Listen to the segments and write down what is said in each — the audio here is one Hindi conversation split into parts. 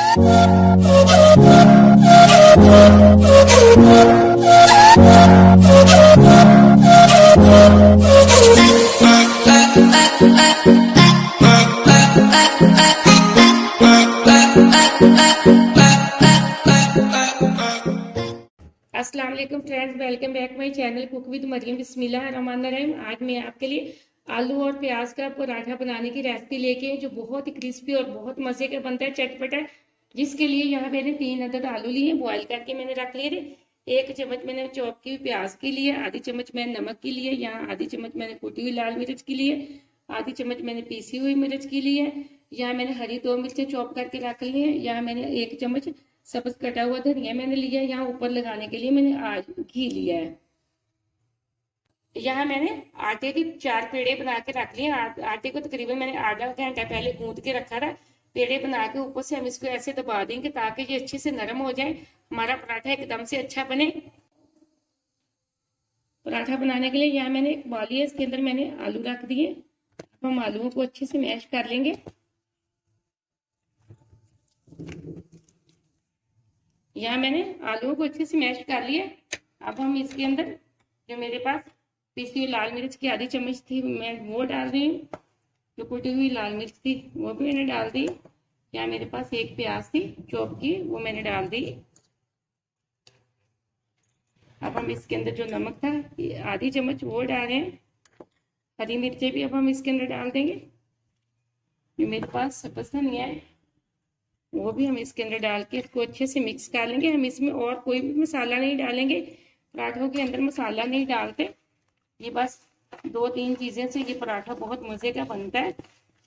अस्सलाम वालेकुम friends, welcome back my channel cook with Maryam. बिस्मिल्लाहिर्रहमानिर्रहीम। आज मैं आपके लिए आलू और प्याज का पराठा बनाने की रेसिपी लेके जो बहुत ही क्रिस्पी और बहुत मज़े का बनता है, चटपटा। जिसके लिए यहाँ मैंने 3 अदद आलू लिए, बॉईल करके मैंने रख लिए थे। 1 चम्मच मैंने चॉप की हुई प्याज की लिए, आधी चम्मच मैंने नमक की लिए, यहाँ आधी चम्मच मैंने कुटी हुई लाल मिर्च की लिए, आधी चम्मच मैंने पीसी हुई मिर्च की लिए, यहाँ मैंने हरी 2 मिर्चें चॉप करके रख ली है, यहाँ मैंने 1 चम्मच सब्ज कटा हुआ धनिया मैंने लिया है, यहाँ ऊपर लगाने के लिए मैंने आज घी लिया है। यहाँ मैंने आटे की 4 पेड़े बना के रख लिए। आटे को तकरीबन मैंने आधा घंटा पहले गूंद के रखा था। पेड़े बना के ऊपर से हम इसको ऐसे दबा देंगे ताकि ये अच्छे से नरम हो जाए, हमारा पराठा एकदम से अच्छा बने। पराठा बनाने के लिए यहाँ मैंने एक बाउल है, इसके अंदर मैंने आलू रख दिए। अब हम आलूओं को अच्छे से मैश कर लेंगे। यहाँ मैंने आलूओं को अच्छे से मैश कर लिया। अब हम इसके अंदर जो मेरे पास पीसी हुई लाल मिर्च की आधी चम्मच थी, मैं वो डाल रही हूँ। जो कुटी हुई लाल मिर्च थी वो भी मैंने डाल दी। यहाँ मेरे पास 1 प्याज थी चॉप की, वो मैंने डाल दी। अब हम इसके अंदर जो नमक था आधी चम्मच वो डाल रहे हैं। हरी मिर्चें भी अब हम इसके अंदर डाल देंगे। जो मेरे पास सब्ज़ धनिया है वो भी हम इसके अंदर डाल के इसको अच्छे से मिक्स कर लेंगे। हम इसमें और कोई भी मसाला नहीं डालेंगे, पराठों के अंदर मसाला नहीं डालते। ये बस 2-3 चीज़ें से ये पराठा बहुत मज़े का बनता है।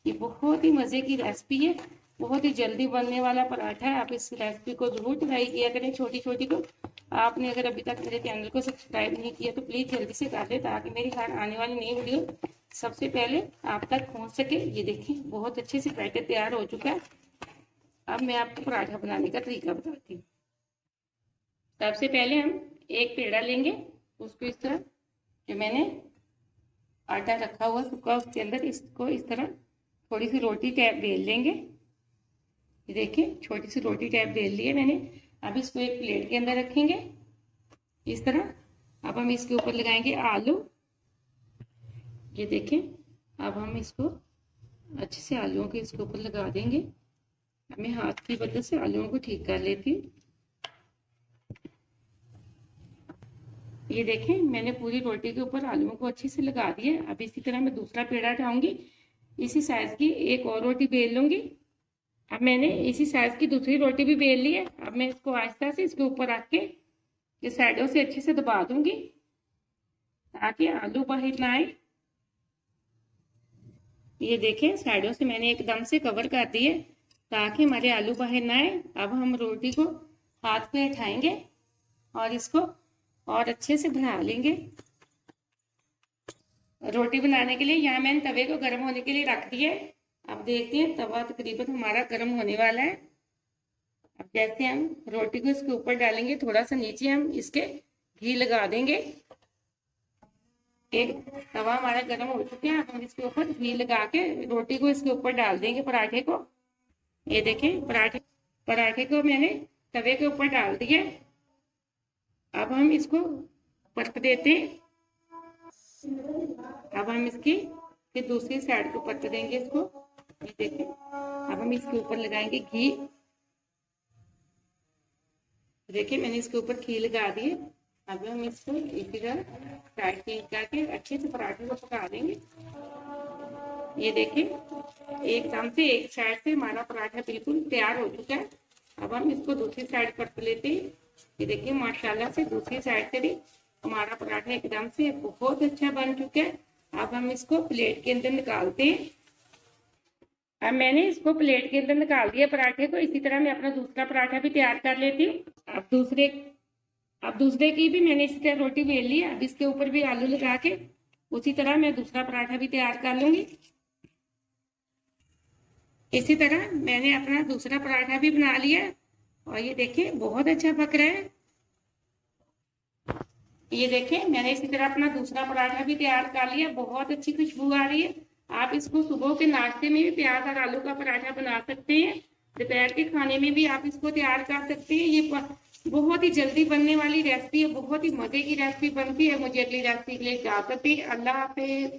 ये बहुत ही मज़े की रेसिपी है, बहुत ही जल्दी बनने वाला पराठा है। आप इस रेसिपी को ज़रूर ट्राई किया करें, छोटी छोटी को। आपने अगर अभी तक मेरे चैनल को सब्सक्राइब नहीं किया तो प्लीज़ जल्दी से कर दें, ताकि मेरी हर आने वाली नई वीडियो सबसे पहले आप तक पहुँच सके। ये देखिए बहुत अच्छे से बैटर तैयार हो चुका है। अब मैं आपको पराठा बनाने का तरीका बताती हूँ। सबसे पहले हम एक पेड़ा लेंगे, उसको इस तरह जो मैंने आटा रखा हुआ सूखा उसके अंदर इसको इस तरह थोड़ी सी रोटी टाइप बेल लेंगे। ये देखिए छोटी सी रोटी टाइप बेल ली है मैंने। अब इसको एक प्लेट के अंदर रखेंगे इस तरह। अब हम इसके ऊपर लगाएंगे आलू। ये देखें, अब हम इसको अच्छे से आलूओं के इसके ऊपर लगा देंगे। मैं हाथ की मदद से आलूओं को ठीक कर लेती हूँ। ये देखें मैंने पूरी रोटी के ऊपर आलूओं को अच्छे से लगा दिया। अब इसी तरह मैं दूसरा पेड़ा उठाऊंगी, इसी साइज की एक और रोटी बेल लूंगी। अब मैंने इसी साइज की दूसरी रोटी भी बेल ली है। अब मैं इसको आहिस्ता से इसके ऊपर रख के ये साइडों से अच्छे से दबा दूंगी ताकि आलू बाहर ना आए। ये देखें साइडों से मैंने एकदम से कवर कर दिए ताकि हमारे आलू बाहर ना आए। अब हम रोटी को हाथ पे उठाएंगे और इसको और अच्छे से बना लेंगे। रोटी बनाने के लिए यहाँ मैंने तवे को गर्म होने के लिए रख दिया है। अब देखते हैं तवा तकरीबन हमारा गर्म होने वाला है। अब जैसे हम रोटी को इसके ऊपर डालेंगे, थोड़ा सा नीचे हम इसके घी लगा देंगे। एक तवा हमारा गर्म हो चुका है। अब हम इसके ऊपर घी लगा के रोटी को इसके ऊपर डाल देंगे, पराठे को। ये देखें पराठे को मैंने तवे के ऊपर डाल दिया। अब हम इसको परत देते हैं। अब हम इसकी फिर दूसरी साइड को परत देंगे इसको। ये देखें, अब हम इसके ऊपर लगाएंगे घी। देखिए मैंने इसके ऊपर घी लगा दिए। अब हम इसको इसी तरह साइड चेंज करके अच्छे से पराठे को पका देंगे। ये देखिए एकदम से एक साइड से हमारा पराठा बिल्कुल तैयार हो चुका है। अब हम इसको दूसरी साइड परत लेते हैं। ये देखिए माशाल्लाह से दूसरी साइड से भी हमारा पराठा एकदम से बहुत अच्छा बन चुका है। अब हम इसको प्लेट के अंदर निकालते हैं। अब मैंने इसको प्लेट के अंदर निकाल दिया पराठे को। इसी तरह मैं अपना दूसरा पराठा भी तैयार कर लेती हूँ। अब दूसरे की भी मैंने इसी तरह रोटी बेल ली। अब इसके ऊपर भी आलू लगा के उसी तरह मैं दूसरा पराठा भी तैयार कर लूंगी। इसी तरह मैंने अपना दूसरा पराठा भी बना लिया और ये देखिए बहुत अच्छा पक रहा है। ये देखें मैंने इसी तरह अपना दूसरा पराठा भी तैयार कर लिया। बहुत अच्छी खुशबू आ रही है। आप इसको सुबह के नाश्ते में भी प्याज और आलू का पराठा बना सकते हैं दोपहर के खाने में भी आप इसको तैयार कर सकते हैं। ये बहुत ही जल्दी बनने वाली रेसिपी है, बहुत ही मजे की रेसिपी बनती है। मुझे अगली रेसिपी के लिए इजाजत है। अल्लाह हाफिज।